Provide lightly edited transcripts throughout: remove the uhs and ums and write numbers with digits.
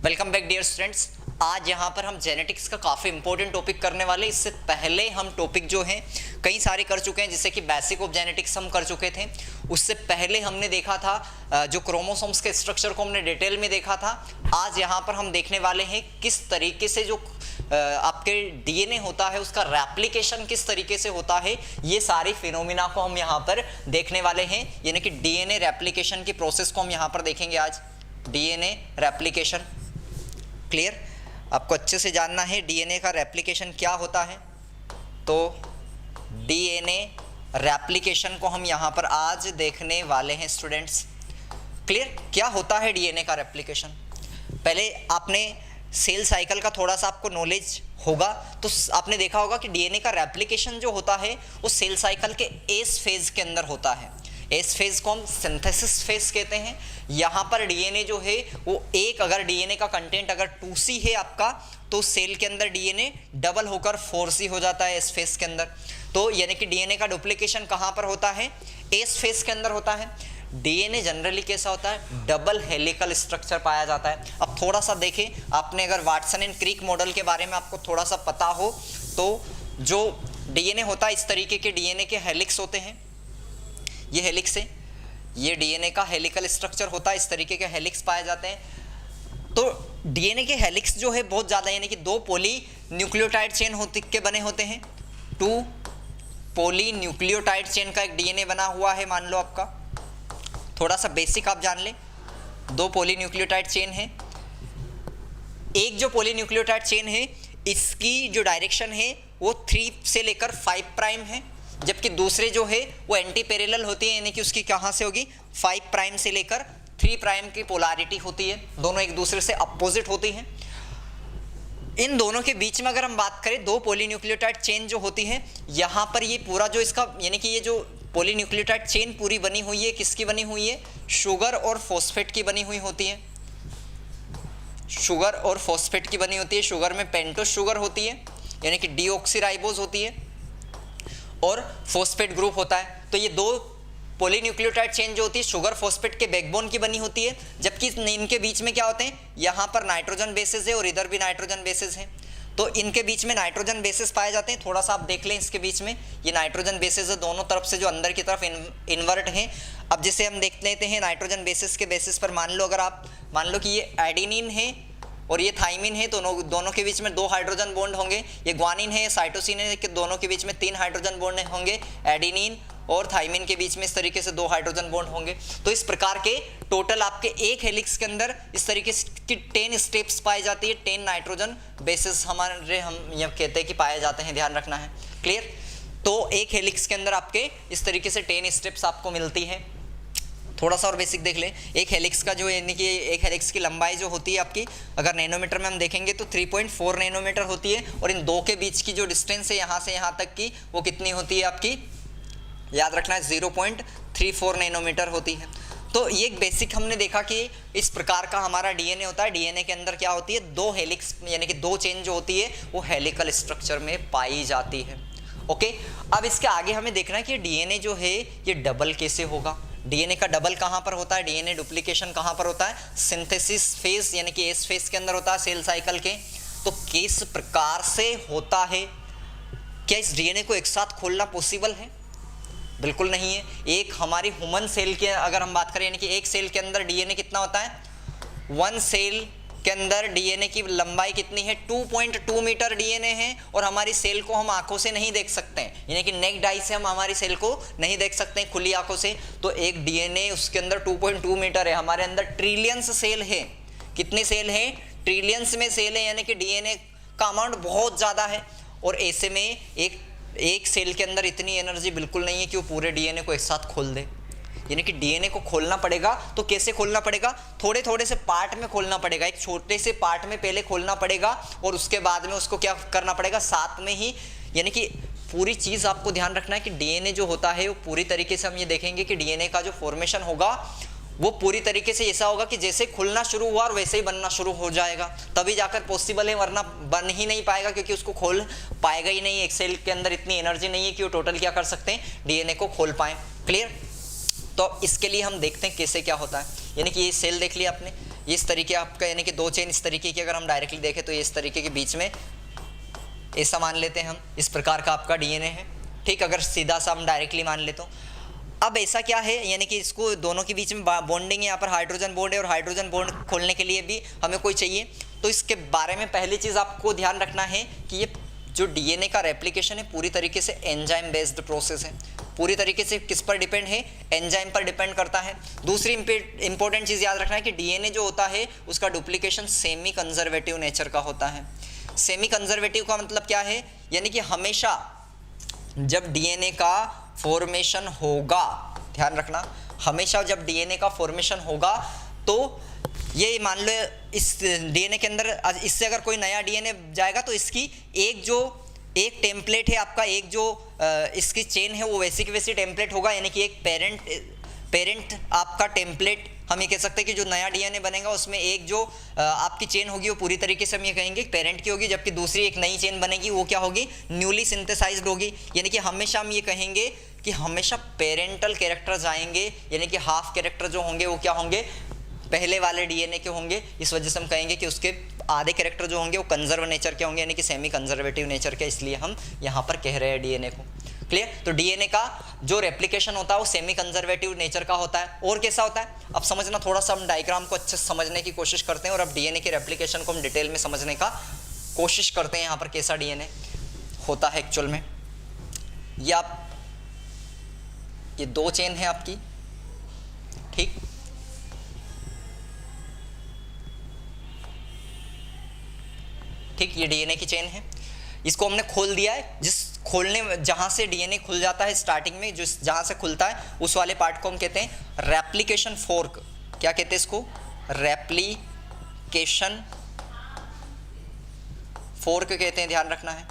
Welcome back dear students. आज यहाँ पर हम जेनेटिक्स का काफ़ी इंपॉर्टेंट टॉपिक करने वाले। इससे पहले हम टॉपिक जो हैं कई सारे कर चुके हैं, जैसे कि बेसिक ऑफ जेनेटिक्स हम कर चुके थे। उससे पहले हमने देखा था जो क्रोमोसोम्स के स्ट्रक्चर को हमने डिटेल में देखा था। आज यहाँ पर हम देखने वाले हैं किस तरीके से जो आपके डीएनए होता है उसका रेप्लिकेशन किस तरीके से होता है, ये सारी फिनोमिना को हम यहाँ पर देखने वाले हैं। यानी कि डीएनए रेप्लिकेशन की प्रोसेस को हम यहाँ पर देखेंगे आज। डीएनए रेप्लिकेशन क्लियर, आपको अच्छे से जानना है डीएनए का रेप्लिकेशन क्या होता है। तो डीएनए रेप्लिकेशन को हम यहाँ पर आज देखने वाले हैं स्टूडेंट्स। क्लियर, क्या होता है डीएनए का रेप्लिकेशन। पहले आपने सेल साइकिल का थोड़ा सा आपको नॉलेज होगा, तो आपने देखा होगा कि डीएनए का रेप्लिकेशन जो होता है वो सेल साइकिल के एस फेज के अंदर होता है। एस फेज को हम सिंथेसिस फेज कहते हैं। यहाँ पर डीएनए जो है वो एक, अगर डीएनए का कंटेंट अगर 2C है आपका, तो सेल के अंदर डीएनए डबल होकर 4C हो जाता है एस फेज के अंदर। तो यानी कि डीएनए का डुप्लीकेशन कहाँ पर होता है? एस फेज के अंदर होता है। डीएनए जनरली कैसा होता है? डबल हेलिकल स्ट्रक्चर पाया जाता है। अब थोड़ा सा देखें, आपने अगर वाटसन एंड क्रिक मॉडल के बारे में आपको थोड़ा सा पता हो, तो जो डीएनए होता है इस तरीके के डीएनए के हेलिक्स होते हैं। ये हेलिक्स है, ये डीएनए का हेलिकल स्ट्रक्चर होता है, इस तरीके के हेलिक्स पाए जाते हैं। तो डीएनए के हेलिक्स जो है बहुत ज़्यादा, यानी कि 2 पॉली न्यूक्लियोटाइड चेन के बने होते हैं। 2 पॉली न्यूक्लियोटाइड चेन का एक डीएनए बना हुआ है, मान लो आपका। थोड़ा सा बेसिक आप जान लें, 2 पॉली न्यूक्लियोटाइड चेन है। एक जो पॉली न्यूक्लियोटाइड चेन है इसकी जो डायरेक्शन है वो 3 से लेकर 5 प्राइम है, जबकि दूसरे जो है वो एंटी पैरेलल होती है, यानी कि उसकी कहाँ से होगी? 5 प्राइम से लेकर 3 प्राइम की पोलैरिटी होती है। दोनों एक दूसरे से अपोजिट होती हैं। इन दोनों के बीच में अगर हम बात करें, 2 पॉलीन्यूक्लियोटाइड चेन जो होती है, यहाँ पर ये पूरा जो इसका, यानी कि ये जो पॉलीन्यूक्लियोटाइड चेन पूरी बनी हुई है, किसकी बनी हुई है? शुगर और फॉस्फेट की बनी हुई होती है। शुगर और फॉस्फेट की बनी होती है। शुगर में पेंटोस शुगर होती है, यानी कि डीऑक्सीराइबोज होती है, और फॉस्फेट ग्रुप होता है। तो ये 2 पॉलीन्यूक्लियोटाइड चेन जो होती है शुगर फॉस्फेट के बैकबोन की बनी होती है, जबकि इनके बीच में क्या होते हैं? यहाँ पर नाइट्रोजन बेसेस है और इधर भी नाइट्रोजन बेसेस है। तो इनके बीच में नाइट्रोजन बेसेस पाए जाते हैं। थोड़ा सा आप देख लें, इसके बीच में ये नाइट्रोजन बेसेस है, दोनों तरफ से जो अंदर की तरफ इन्वर्ट हैं। अब जैसे हम देख लेते हैं नाइट्रोजन बेसिस के बेसिस पर, मान लो अगर आप मान लो कि ये एडिनिन है और ये थाइमिन है, तो दोनों के बीच में 2 हाइड्रोजन बॉन्ड होंगे। ये ग्वानिन है, ये साइटोसिन है, कि दोनों के बीच में 3 हाइड्रोजन बॉन्ड होंगे। एडिनिन और थाइमिन के बीच में इस तरीके से 2 हाइड्रोजन बॉन्ड होंगे। तो इस प्रकार के टोटल आपके एक हेलिक्स के अंदर इस तरीके की 10 स्टेप्स पाई जाती है। 10 नाइट्रोजन बेसिस हमारे, हम ये कहते हैं कि पाए जाते हैं, ध्यान रखना है। क्लियर? तो एक हेलिक्स के अंदर आपके इस तरीके से 10 स्टेप्स आपको मिलती है। थोड़ा सा और बेसिक देख लें, एक हेलिक्स का जो, यानी कि एक हेलिक्स की लंबाई जो होती है आपकी, अगर नैनोमीटर में हम देखेंगे तो 3.4 नैनोमीटर होती है, और इन 2 के बीच की जो डिस्टेंस है यहाँ से यहाँ तक की, वो कितनी होती है आपकी? याद रखना है, 0.34 नैनोमीटर होती है। तो ये एक बेसिक हमने देखा कि इस प्रकार का हमारा डीएनए होता है। डीएनए के अंदर क्या होती है? 2 हेलिक्स, यानी कि 2 चेन जो होती है वो हेलिकल स्ट्रक्चर में पाई जाती है। ओके, अब इसके आगे हमें देखना है कि डीएनए जो है ये डबल कैसे होगा। डीएनए का डबल कहाँ पर होता है? डीएनए डुप्लीकेशन कहाँ पर होता है? सिंथेसिस फेज, यानी कि एस फेज के अंदर होता है सेल साइकिल के। तो किस प्रकार से होता है? क्या इस डीएनए को एक साथ खोलना पॉसिबल है? बिल्कुल नहीं है। एक हमारी ह्यूमन सेल के अगर हम बात करें, यानी कि एक सेल के अंदर डीएनए कितना होता है? 1 सेल के अंदर डीएनए की लंबाई कितनी है? 2.2 मीटर डीएनए है, और हमारी सेल को हम आंखों से नहीं देख सकते हैं, यानी कि नेक्ड आई से हम हमारी सेल को नहीं देख सकते हैं खुली आंखों से। तो एक डीएनए उसके अंदर 2.2 मीटर है। हमारे अंदर ट्रिलियंस सेल है। कितने सेल हैं? ट्रिलियंस में सेल है, यानी कि डीएनए का अमाउंट बहुत ज़्यादा है। और ऐसे में एक सेल के अंदर इतनी एनर्जी बिल्कुल नहीं है कि वो पूरे डीएनए को एक साथ खोल दे। यानी कि डीएनए को खोलना पड़ेगा, तो कैसे खोलना पड़ेगा? थोड़े थोड़े से पार्ट में खोलना पड़ेगा। एक छोटे से पार्ट में पहले खोलना पड़ेगा, और उसके बाद में उसको क्या करना पड़ेगा? साथ में ही, यानी कि पूरी चीज़ आपको ध्यान रखना है कि डीएनए जो होता है वो पूरी तरीके से हम ये देखेंगे कि डीएनए का जो फॉर्मेशन होगा वो पूरी तरीके से ऐसा होगा कि जैसे खुलना शुरू हुआ और वैसे ही बनना शुरू हो जाएगा, तभी जाकर पॉसिबल है, वरना बन ही नहीं पाएगा, क्योंकि उसको खोल पाएगा ही नहीं। एक सेल के अंदर इतनी एनर्जी नहीं है कि वो टोटल क्या कर सकते हैं? डीएनए को खोल पाएँ। क्लियर? तो इसके लिए हम देखते हैं कैसे क्या होता है। यानी कि ये सेल देख लिया आपने, ये इस तरीके आपका, यानी कि 2 चेन इस तरीके की अगर हम डायरेक्टली देखें तो ये इस तरीके के बीच में ऐसा मान लेते हैं हम, इस प्रकार का आपका डीएनए है। ठीक, अगर सीधा सा हम डायरेक्टली मान ले तो अब ऐसा क्या है, यानी कि इसको दोनों के बीच में बॉन्डिंग है, यहाँ पर हाइड्रोजन बॉन्ड है और हाइड्रोजन बॉन्ड खोलने के लिए भी हमें कोई चाहिए। तो इसके बारे में पहली चीज़ आपको ध्यान रखना है कि ये जो डीएनए का रेप्लिकेशन है पूरी तरीके से एंजाइम बेस्ड प्रोसेस है, पूरी तरीके से किस पर डिपेंड है, एंजाइम पर डिपेंड करता है। दूसरी इंपॉर्टेंट चीज़ याद रखना है कि डीएनए जो होता है उसका डुप्लीकेशन सेमी कंजर्वेटिव नेचर का होता है। सेमी कंजर्वेटिव का मतलब क्या है, यानी कि हमेशा जब डीएनए का फॉर्मेशन होगा, ध्यान रखना, हमेशा जब डीएनए का फॉर्मेशन होगा तो ये मान लो इस डीएनए के अंदर इससे अगर कोई नया डीएनए जाएगा तो इसकी एक टेम्पलेट है आपका, एक जो इसकी चेन है वो वैसी की वैसी टेम्पलेट होगा, यानी कि एक पेरेंट आपका टेम्पलेट हम ये कह सकते हैं कि जो नया डीएनए बनेगा उसमें एक जो आपकी चेन होगी वो पूरी तरीके से हम ये कहेंगे पेरेंट की होगी, जबकि दूसरी एक नई चेन बनेगी वो क्या होगी, न्यूली सिंथेसाइज्ड होगी। यानी कि हमेशा हम ये कहेंगे कि हमेशा पेरेंटल कैरेक्टर्स आएंगे, यानी कि हाफ कैरेक्टर जो होंगे वो क्या होंगे, पहले वाले डीएनए के होंगे। इस वजह से हम कहेंगे कि उसके आधे कैरेक्टर जो होंगे वो कंजर्व नेचर के होंगे, यानी कि सेमी कंजर्वेटिव नेचर के, इसलिए हम यहाँ पर कह रहे हैं डीएनए को। क्लियर? तो डीएनए का जो रेप्लिकेशन होता है वो सेमी कंजर्वेटिव नेचर का होता है। और कैसा होता है अब समझना, थोड़ा सा हम डायग्राम को अच्छे से समझने की कोशिश करते हैं और अब डीएनए के रेप्लिकेशन को हम डिटेल में समझने का कोशिश करते हैं। यहाँ पर कैसा डीएनए होता है एक्चुअल में। ये 2 चेन है आपकी, ठीक, ये डीएनए की चेन है, इसको हमने खोल दिया है। जहां से डीएनए खुल जाता है स्टार्टिंग में, जहां से खुलता है उस वाले पार्ट को हम कहते हैं रेप्लिकेशन फोर्क। क्या कहते हैं इसको? रेप्लिकेशन फोर्क कहते हैं, ध्यान रखना है।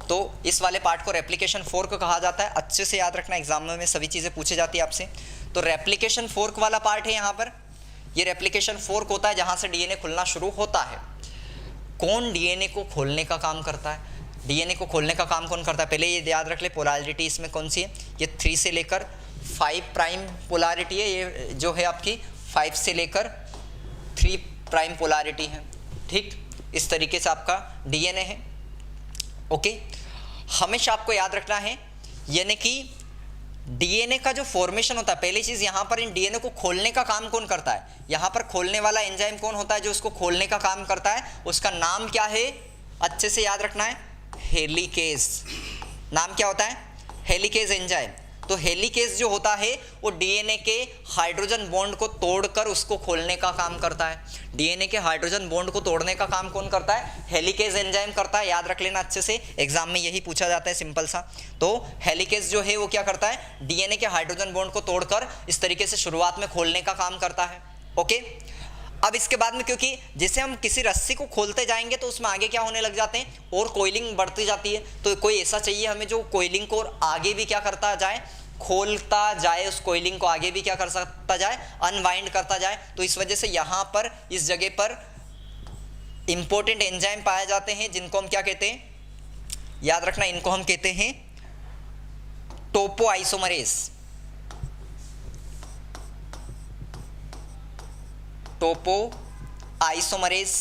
तो इस वाले पार्ट को रेप्लिकेशन फोर्क कहा जाता है, अच्छे से याद रखना, एग्जाम में सभी चीजें पूछी जाती है आपसे। तो रेप्लिकेशन फोर्क वाला पार्ट है यहाँ पर, ये रेप्लिकेशन फोर्क होता है जहां से डीएनए खुलना शुरू होता है। कौन डीएनए को खोलने का काम करता है? डीएनए को खोलने का काम कौन करता है? पहले ये याद रख ले, पोलैरिटी इसमें कौन सी है, ये 3 से लेकर 5 प्राइम पोलैरिटी है, ये जो है आपकी 5 से लेकर 3 प्राइम पोलैरिटी है। ठीक, इस तरीके से आपका डीएनए है। ओके, हमेशा आपको याद रखना है, यानी कि डीएनए का जो फॉर्मेशन होता है, पहली चीज यहाँ पर इन डीएनए को खोलने का काम कौन करता है? यहाँ पर खोलने वाला एंजाइम कौन होता है जो उसको खोलने का काम करता है? उसका नाम क्या है? अच्छे से याद रखना है, हेलिकेज। नाम क्या होता है? Helicase enzyme. तो हेलिकेज जो होता है वो डीएनए के हाइड्रोजन बॉन्ड को तोड़कर उसको खोलने का काम करता है। डीएनए के हाइड्रोजन बॉन्ड को तोड़ने का काम कौन करता है? हेलिकेज एंजाइम करता है। याद रख लेना अच्छे से, एग्जाम में यही पूछा जाता है सिंपल सा। तो हेलिकेज जो है वो क्या करता है? डीएनए के हाइड्रोजन बॉन्ड को तोड़कर इस तरीके से शुरुआत में खोलने का काम करता है। ओके, अब इसके बाद में, क्योंकि जैसे हम किसी रस्सी को खोलते जाएंगे तो उसमें आगे क्या होने लग जाते हैं, और कोइलिंग बढ़ती जाती है। तो कोई ऐसा चाहिए हमें जो कोइलिंग को और आगे भी क्या करता जाए, खोलता जाए, उस कोइलिंग को आगे भी क्या कर सकता जाए, अनवाइंड करता जाए। तो इस वजह से यहाँ पर इस जगह पर इंपॉर्टेंट एंजाइम पाए जाते हैं जिनको हम क्या कहते हैं, याद रखना, इनको हम कहते हैं टोपोआइसोमरेज। टोपोआइसोमरेज,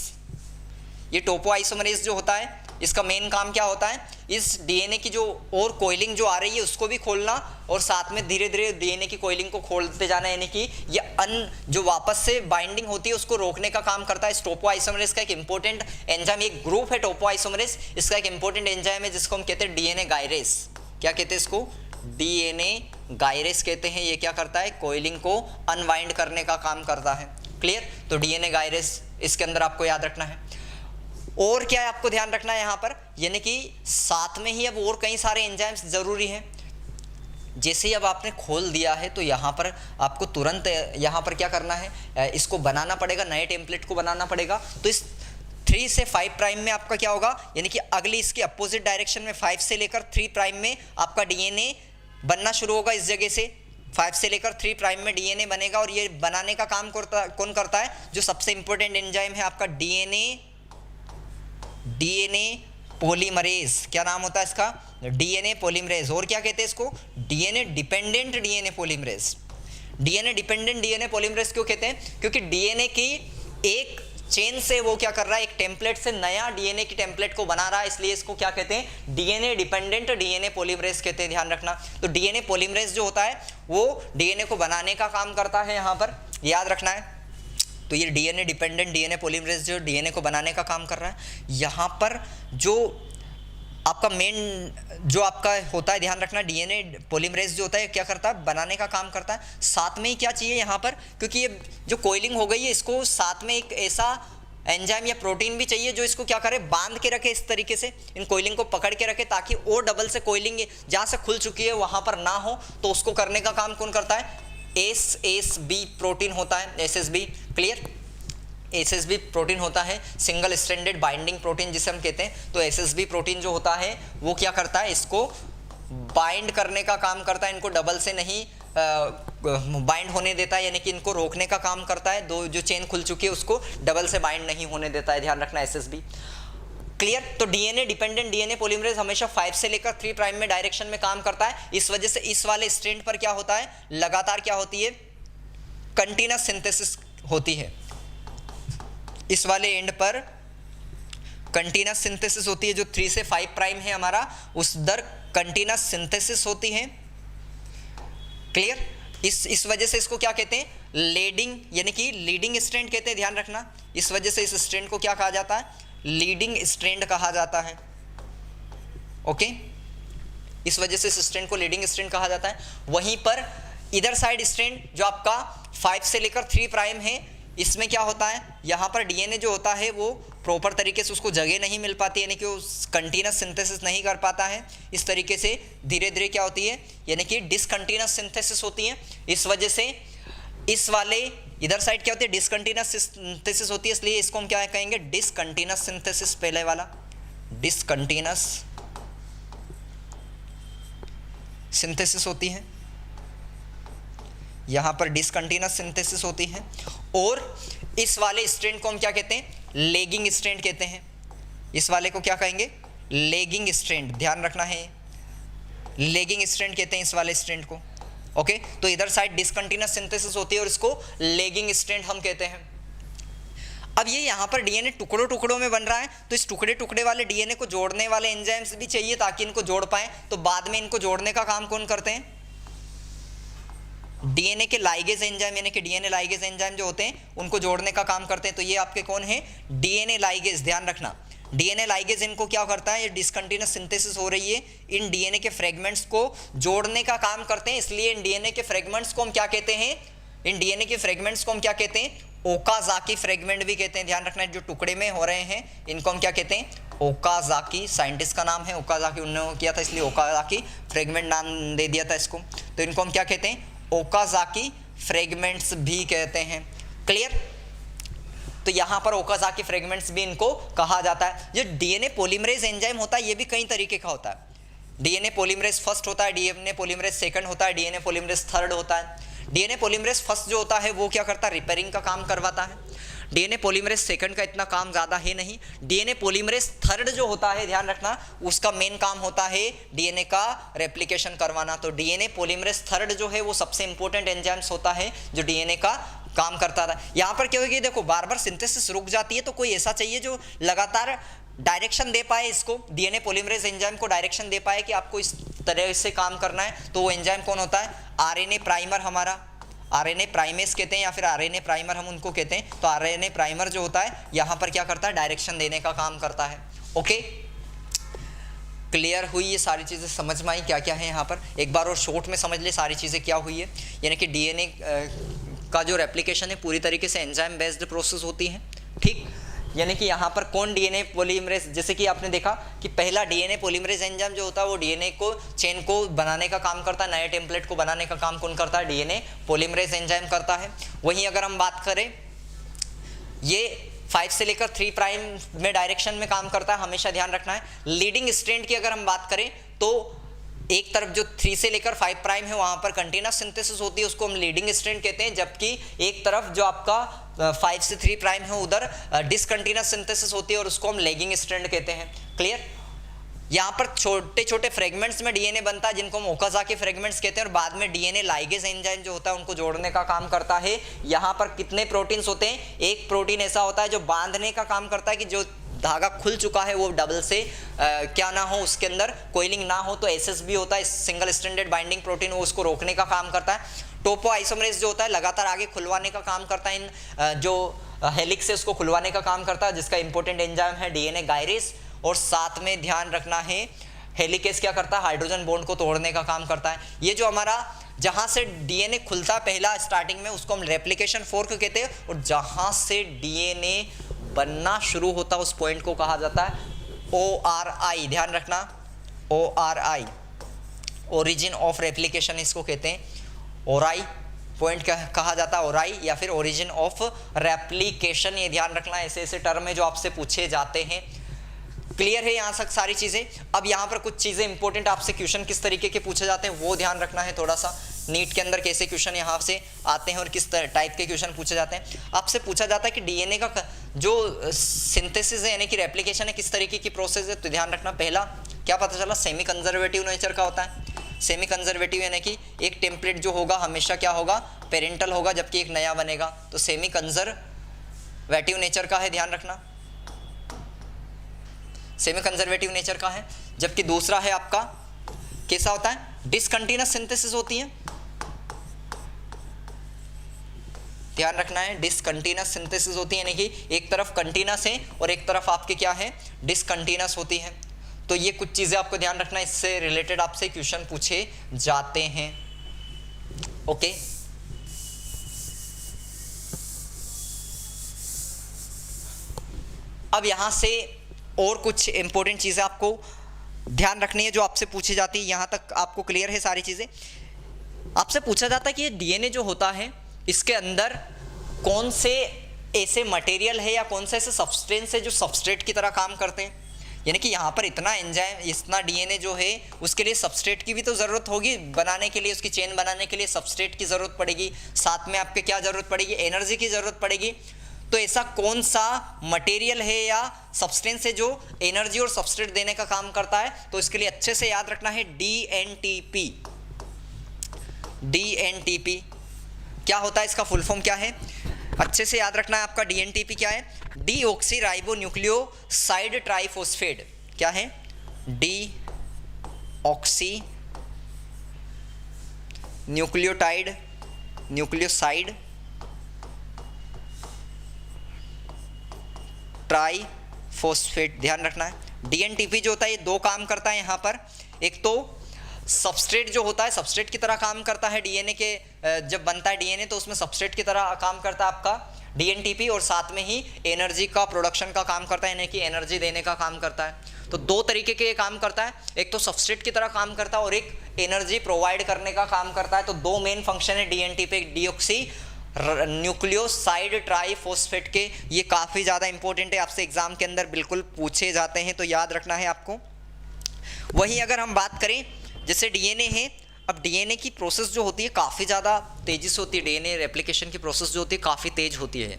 ये टोपोआइसोमरेज जो होता है इसका मेन काम क्या होता है? इस डीएनए की जो और कोइलिंग जो आ रही है उसको भी खोलना और साथ में धीरे धीरे डीएनए की कोइलिंग को खोलते जाना, यानी कि ये जो वापस से बाइंडिंग होती है उसको रोकने का काम करता है। इस टोपोआइसोमरेज का एक इंपॉर्टेंट एंजाइम, एक ग्रुप है टोपोआइसोमरेज, इसका एक इंपॉर्टेंट एंजाइम है जिसको हम कहते हैं डीएनए गायरेज। क्या कहते हैं इसको? डीएनए गायरेज कहते हैं। ये क्या करता है? कोइलिंग को अनवाइंड करने का काम करता है। क्लियर? तो डीएनए गायरेज इसके अंदर आपको याद रखना है। और क्या है आपको ध्यान रखना है यहाँ पर, यानी कि साथ में ही अब और कई सारे एंजाइम्स जरूरी हैं। जैसे ही अब आपने खोल दिया है तो यहाँ पर आपको तुरंत यहाँ पर क्या करना है, इसको बनाना पड़ेगा, नए टेम्पलेट को बनाना पड़ेगा। तो इस 3 से 5 प्राइम में आपका क्या होगा, यानी कि अगली इसके अपोजिट डायरेक्शन में 5 से लेकर 3 प्राइम में आपका डीएनए बनना शुरू होगा। इस जगह से 5 से लेकर 3 प्राइम में डीएनए बनेगा और ये बनाने का काम कौन करता है? जो सबसे इंपॉर्टेंट एंजाइम है आपका डीएनए पॉलीमरेज। क्या नाम होता है इसका? DNA polymerase. और क्या कहते हैं इसको? DNA dependent DNA polymerase. DNA dependent DNA polymerase क्यों कहते हैं? क्योंकि डीएनए की एक चेन से वो क्या कर रहा है, एक टेम्पलेट से नया डीएनए की टेम्पलेट को बना रहा है, इसलिए इसको क्या कहते हैं? डीएनए डिपेंडेंट डीएनए पॉलीमरेज कहते हैं, ध्यान रखना। तो डीएनए पॉलीमरेज जो होता है वो डीएनए को बनाने का काम करता है, यहाँ पर याद रखना है। तो ये डीएनए डिपेंडेंट डीएनए पॉलीमरेज जो डीएनए को बनाने का काम कर रहा है, यहाँ पर जो आपका मेन जो आपका होता है, ध्यान रखना, डीएनए पॉलीमरेज जो होता है क्या करता है? बनाने का काम करता है। साथ में ही क्या चाहिए यहाँ पर, क्योंकि ये जो कोइलिंग हो गई है, इसको साथ में एक ऐसा एंजाइम या प्रोटीन भी चाहिए जो इसको क्या करे? बांध के रखे, इस तरीके से इन कोइलिंग को पकड़ के रखे, ताकि ओ डबल से कोइलिंग जहाँ से खुल चुकी है वहाँ पर ना हो। तो उसको करने का काम कौन करता है? एसएसबी प्रोटीन होता है, एसएसबी। क्लियर? एसएसबी प्रोटीन होता है सिंगल स्ट्रैंडेड बाइंडिंग प्रोटीन जिसे हम कहते हैं। तो एसएसबी प्रोटीन जो होता है वो क्या करता है? इसको बाइंड करने का काम करता है, इनको डबल से नहीं बाइंड होने देता है, यानी कि इनको रोकने का काम करता है। दो जो चेन खुल चुकी है उसको डबल से बाइंड नहीं होने देता है, ध्यान रखना, एसएसबी। क्लियर? तो डीएनए डिपेंडेंट डीएनए पॉलीमरेज हमेशा 5 से लेकर 3 प्राइम में डायरेक्शन में काम करता है। इस वजह से इस वाले स्ट्रैंड पर क्या होता है? लगातार क्या होती है? कंटीन्यूअस सिंथेसिस होती है। इस वाले एंड पर कंटीन्यूअस सिंथेसिस होती है। जो 3 से 5 प्राइम है हमारा, उस दर कंटीन्यूअस सिंथेसिस होती है। क्लियर? इस वजह से इसको क्या कहते हैं? लीडिंग, यानी कि लीडिंग स्ट्रैंड कहते हैं, ध्यान रखना। इस वजह से इस स्ट्रैंड को क्या कहा जाता है? लीडिंग स्ट्रैंड कहा जाता है। ओके, इस वजह से इस स्ट्रैंड को लीडिंग स्ट्रैंड कहा जाता है। वहीं पर इधर साइड स्ट्रैंड जो आपका 5 से लेकर 3 प्राइम है, इसमें क्या होता है? यहाँ पर डीएनए जो होता है वो प्रॉपर तरीके से उसको जगह नहीं मिल पाती, यानी कि वो कंटीन्यूअस सिंथेसिस नहीं कर पाता है। इस तरीके से धीरे धीरे क्या होती है? यानी कि डिसकंटीन्यूअस सिंथेसिस होती है। इस वजह से इस वाले इधर साइड क्या होती है? डिसकंटीन्यूअस सिंथेसिस होती है, इसलिए इसको हम क्या कहेंगे? Discontinuous synthesis. पहले वाला डिसकंटीन्यूअस सिंथेसिस होती है, यहाँ पर डिसकंटीन्यूअस सिंथेसिस होती है। और इस वाले स्ट्रैंड को हम क्या कहते हैं? लेगिंग स्ट्रैंड कहते हैं। इस वाले को क्या कहेंगे? लेगिंग स्ट्रैंड, ध्यान रखना है, लेगिंग स्ट्रैंड कहते हैं इस वाले स्ट्रैंड को। ओके, तो इधर साइड डिसकंटीन्यूअस सिंथेसिस होती है और इसको लेगिंग स्ट्रैंड हम कहते हैं। अब ये यहाँ पर डीएनए टुकड़ों टुकड़ों में बन रहा है, तो इस टुकड़े टुकड़े वाले डीएनए को जोड़ने वाले एंजाइम्स भी चाहिए ताकि इनको जोड़ पाएं। तो बाद में इनको जोड़ने का काम कौन करते हैं? डीएनए के लाइगेज एंजाइम, यानी कि डीएनए लाइगेज एंजाइम जो होते हैं उनको जोड़ने का काम करते हैं। तो ये आपके कौन है? डीएनए लाइगेज, ध्यान रखना। डीएनए लाइगेज इनको क्या करता है? ये डिसकंटीन्यूअस सिंथेसिस हो रही है, इन डीएनए के फ्रेगमेंट्स को जोड़ने का काम करते हैं। इसलिए इन डीएनए के फ्रेगमेंट्स को हम क्या कहते हैं? इन डीएनए के फ्रेगमेंट्स को हम क्या कहते हैं? ओकाजाकी फ्रेगमेंट भी कहते हैं, ध्यान रखना। जो टुकड़े में हो रहे हैं इनको हम क्या कहते हैं? ओकाजाकी। साइंटिस्ट का नाम है ओकाजाकी, उन्होंने किया था इसलिए ओकाजाकी फ्रेगमेंट नाम दे दिया था इसको। तो इनको हम क्या कहते हैं? ओकाजाकी फ्रेगमेंट्स भी कहते हैं। क्लियर? तो यहाँ पर ओकाजाकी फ्रेगमेंट्स भी इनको कहा जाता है। जो डीएनए पॉलीमरेज एंजाइम होता है ये भी कई तरीके का होता है। डीएनए पॉलीमरेज फर्स्ट होता है, डीएनए पॉलीमरेज सेकंड होता है, डीएनए पॉलीमरेज थर्ड होता है। डीएनए पॉलीमरेज फर्स्ट जो होता है वो क्या करता है? रिपेयरिंग का काम करवाता है। डीएनए पॉलीमरेज सेकंड का इतना काम ज़्यादा है नहीं। डीएनए पॉलीमरेज थर्ड जो होता है, ध्यान रखना, उसका मेन काम होता है डीएनए का रेप्लिकेशन करवाना। तो डीएनए पॉलीमरेज थर्ड जो है वो सबसे इंपॉर्टेंट एंजाइम्स होता है जो डीएनए का काम करता था। यहाँ पर क्या होगी? देखो बार बार सिंथेसिस रुक जाती है, तो कोई ऐसा चाहिए जो लगातार डायरेक्शन दे पाए इसको, डीएनए पॉलीमरेज एंजाइम को डायरेक्शन दे पाए कि आपको इस तरह से काम करना है। तो वो एंजाइम कौन होता है? आरएनए प्राइमर, हमारा आरएनए प्राइमेस कहते हैं या फिर आरएनए प्राइमर हम उनको कहते हैं। तो आरएनए प्राइमर जो होता है यहाँ पर क्या करता है? डायरेक्शन देने का काम करता है। ओके, क्लियर हुई? ये सारी चीज़ें समझ में आई क्या क्या है यहाँ पर? एक बार और शॉर्ट में समझ ले सारी चीज़ें क्या हुई है। यानी कि डीएनए का जो रेप्लिकेशन है पूरी तरीके से एंजाइम बेस्ड प्रोसेस होती है। ठीक, यानी कि यहाँ पर कौन डीएनए पॉलीमरेज, जैसे कि आपने देखा कि पहला डीएनए पॉलीमरेज एंजाइम जो होता है वो डीएनए को चेन को बनाने का काम करता है, नए टेम्पलेट को बनाने का काम कौन करता है? डीएनए पॉलीमरेज एंजाइम करता है। वहीं अगर हम बात करें, ये 5 से लेकर 3 प्राइम में डायरेक्शन में काम करता है, हमेशा ध्यान रखना है। लीडिंग स्ट्रैंड की अगर हम बात करें तो एक तरफ जो 3 से लेकर 5 प्राइम है वहाँ पर कंटीन्यूअस सिंथेसिस होती है, उसको हम लीडिंग स्ट्रैंड कहते हैं। जबकि एक तरफ जो आपका 5 से 3 प्राइम है उधर डिसकंटीन्यूअस सिंथेसिस होती है और उसको हम लेगिंग स्ट्रैंड कहते हैं। क्लियर? यहाँ पर छोटे छोटे फ्रेगमेंट्स में डीएनए बनता है जिनको हम ओकाज़ाकी फ्रेगमेंट्स कहते हैं, और बाद में डीएनए लाइगेज एंजाइम जो होता है उनको जोड़ने का काम करता है। यहाँ पर कितने प्रोटीन्स होते हैं? एक प्रोटीन ऐसा होता है जो बांधने का काम करता है कि जो धागा खुल चुका है वो डबल से क्या ना हो, उसके अंदर कोइलिंग ना हो, तो एसएसबी होता है, सिंगल स्ट्रैंडेड बाइंडिंग प्रोटीन, वो उसको रोकने का काम करता है। टोपो आइसोमरेज जो होता है लगातार आगे खुलवाने का काम करता है, इन जो हेलिक्स है उसको खुलवाने का काम करता है, जिसका इंपॉर्टेंट एंजाइम है डीएनए गायरेज। और साथ में ध्यान रखना है हेलिकेस क्या करता है? हाइड्रोजन बॉन्ड को तोड़ने का काम करता है। ये जो हमारा जहां से डीएनए खुलता पहला स्टार्टिंग में उसको हम रेप्लिकेशन फोर्क कहते हैं, और जहां से डीएनए बनना शुरू होता है उस पॉइंट को कहा जाता है ORI। ध्यान रखना, ORI ओरिजिन ऑफ रेप्लिकेशन इसको कहते हैं। ORI पॉइंट कहा जाता है, ORI या फिर ओरिजिन ऑफ रेप्लिकेशन, ये ध्यान रखना। ऐसे ऐसे टर्म है जो आपसे पूछे जाते हैं। क्लियर है यहाँ तक सारी चीजें? अब यहाँ पर कुछ चीजें इंपॉर्टेंट आपसे क्वेश्चन किस तरीके के पूछे जाते हैं वो ध्यान रखना है थोड़ा सा। नीट के अंदर कैसे क्वेश्चन यहाँ से आते हैं और किस टाइप के क्वेश्चन पूछे जाते हैं। आपसे पूछा जाता है कि डीएनए का जो सिंथेसिस है यानी कि रेप्लिकेशन है किस तरीके की प्रोसेस है, तो ध्यान रखना। पहला क्या पता चला? सेमी कंजर्वेटिव नेचर का होता है। सेमी कंजर्वेटिव यानी कि एक टेम्पलेट जो होगा हमेशा क्या होगा? पेरेंटल होगा, जबकि एक नया बनेगा, तो सेमी कंजर्वेटिव नेचर का है, ध्यान रखना। सेमी कंजर्वेटिव नेचर का है। जबकि दूसरा है आपका कैसा होता है? डिसकंटिन्यूअस सिंथेसिस होती है, ध्यान रखना है। डिसकंटिन्यूअस सिंथेसिस होती है यानी कि एक तरफ कंटिन्यूअस है और एक तरफ आपके क्या है? डिसकंटिन्यूअस होती है। तो ये कुछ चीजें आपको ध्यान रखना, इससे रिलेटेड आपसे क्वेश्चन पूछे जाते हैं। ओके, अब यहां से और कुछ इंपॉर्टेंट चीजें आपको ध्यान रखनी है जो आपसे पूछी जाती है। यहां तक आपको क्लियर है सारी चीजें? आपसे पूछा जाता है कि ये डीएनए जो होता है इसके अंदर कौन से ऐसे मटेरियल है या कौन से ऐसे सब्सटेंस है जो सबस्ट्रेट की तरह काम करते हैं। यानी कि यहाँ पर इतना एंजाइम, इतना डीएनए जो है उसके लिए सबस्ट्रेट की भी तो ज़रूरत होगी बनाने के लिए, उसकी चेन बनाने के लिए सबस्ट्रेट की ज़रूरत पड़ेगी, साथ में आपके क्या ज़रूरत पड़ेगी? एनर्जी की ज़रूरत पड़ेगी। तो ऐसा कौन सा मटेरियल है या सब्सटेंस है जो एनर्जी और सबस्ट्रेट देने का काम करता है? तो इसके लिए अच्छे से याद रखना है DNTP। DNTP क्या होता है? इसका फुल फॉर्म क्या है? अच्छे से याद रखना है आपका। DNTP क्या है? Deoxy ribo nucleoside triphosphate. क्या है? डीऑक्सी न्यूक्लियोसाइड ट्राइफॉस्फेट, ध्यान रखना है। DNTP जो होता है ये दो काम करता है यहाँ पर। एक तो सबस्ट्रेट जो होता है सबस्ट्रेट की तरह काम करता है डीएनए के, जब बनता है डीएनए तो उसमें सबस्ट्रेट की तरह काम करता है आपका DNTP, और साथ में ही एनर्जी का प्रोडक्शन का काम करता है यानी कि एनर्जी देने का काम करता है। तो दो तरीके के काम करता है, एक तो सबस्ट्रेट की तरह काम करता है और एक एनर्जी प्रोवाइड करने का काम करता है। तो दो मेन फंक्शन है DNTP, डीऑक्सी न्यूक्लियोसाइड ट्राइफॉस्फेट के। ये काफ़ी ज़्यादा इंपॉर्टेंट है, आपसे एग्जाम के अंदर बिल्कुल पूछे जाते हैं, तो याद रखना है आपको। वहीं अगर हम बात करें जैसे डीएनए है, अब डीएनए की प्रोसेस जो होती है काफ़ी ज़्यादा तेज़ी से होती है। डीएनए रेप्लिकेशन की प्रोसेस जो होती है काफ़ी तेज होती है।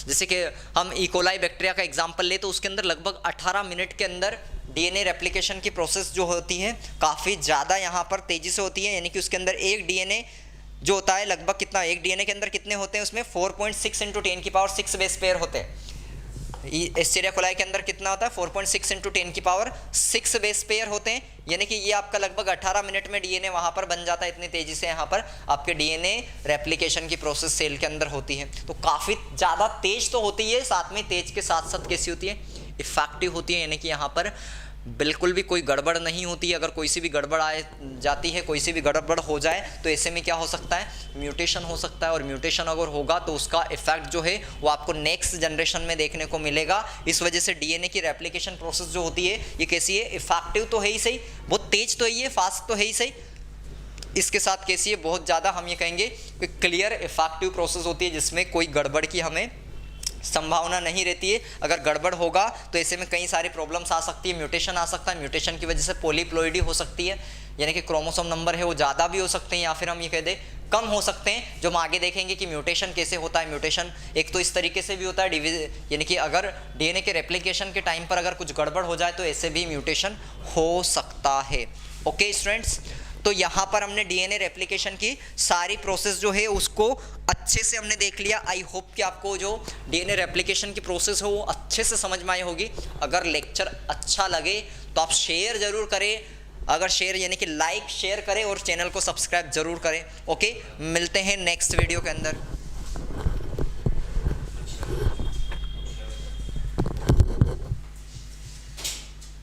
जैसे कि हम इकोलाई बैक्टीरिया का एग्जांपल ले तो उसके अंदर लगभग 18 मिनट के अंदर डीएनए रेप्लिकेशन की प्रोसेस जो होती है काफ़ी ज़्यादा यहाँ पर तेज़ी से होती है। यानी कि उसके अंदर एक डीएनए जो होता है लगभग कितना, एक डीएनए के अंदर कितने होते हैं? उसमें 4.6 × 10⁶ बेस पेयर होते हैं। एस्चेरिया कोलाई के अंदर कितना होता है? 4.6 × 10⁶ बेस पेयर होते हैं। यानी कि ये आपका लगभग 18 मिनट में डीएनए वहाँ पर बन जाता है। इतनी तेज़ी से यहाँ पर आपके डीएनए रेप्लिकेशन की प्रोसेस सेल के अंदर होती है। तो काफ़ी ज़्यादा तेज तो होती है, साथ में तेज के साथ साथ कैसी होती है? इफेक्टिव होती है। यानी कि यहाँ पर बिल्कुल भी कोई गड़बड़ नहीं होती है। अगर कोई सी भी गड़बड़ आ जाती है, कोई सी भी गड़बड़ हो जाए तो ऐसे में क्या हो सकता है? म्यूटेशन हो सकता है, और म्यूटेशन अगर होगा तो उसका इफेक्ट जो है वो आपको नेक्स्ट जनरेशन में देखने को मिलेगा। इस वजह से डीएनए की रेप्लिकेशन प्रोसेस जो होती है ये कैसी है? इफेक्टिव तो है ही सही, बहुत तेज तो है, फास्ट तो है ही सही, इसके साथ कैसी है? बहुत ज़्यादा हम ये कहेंगे कि क्लियर इफेक्टिव प्रोसेस होती है जिसमें कोई गड़बड़ की हमें संभावना नहीं रहती है। अगर गड़बड़ होगा तो ऐसे में कई सारी प्रॉब्लम्स आ सकती है, म्यूटेशन आ सकता है, म्यूटेशन की वजह से पॉलीप्लॉइडी हो सकती है, यानी कि क्रोमोसोम नंबर है वो ज़्यादा भी हो सकते हैं या फिर हम ये कह दें कम हो सकते हैं, जो हम आगे देखेंगे कि म्यूटेशन कैसे होता है। म्यूटेशन एक तो इस तरीके से भी होता है, यानी कि अगर डीएनए के रेप्लिकेशन के टाइम पर अगर कुछ गड़बड़ हो जाए तो ऐसे भी म्यूटेशन हो सकता है। ओके स्टूडेंट्स, तो यहाँ पर हमने डीएनए रेप्लिकेशन की सारी प्रोसेस जो है उसको अच्छे से हमने देख लिया। आई होप कि आपको जो डीएनए रेप्लिकेशन की प्रोसेस है वो अच्छे से समझ में आई होगी। अगर लेक्चर अच्छा लगे तो आप शेयर जरूर करें, अगर शेयर यानी कि लाइक शेयर करें और चैनल को सब्सक्राइब जरूर करें। ओके, मिलते हैं नेक्स्ट वीडियो के अंदर।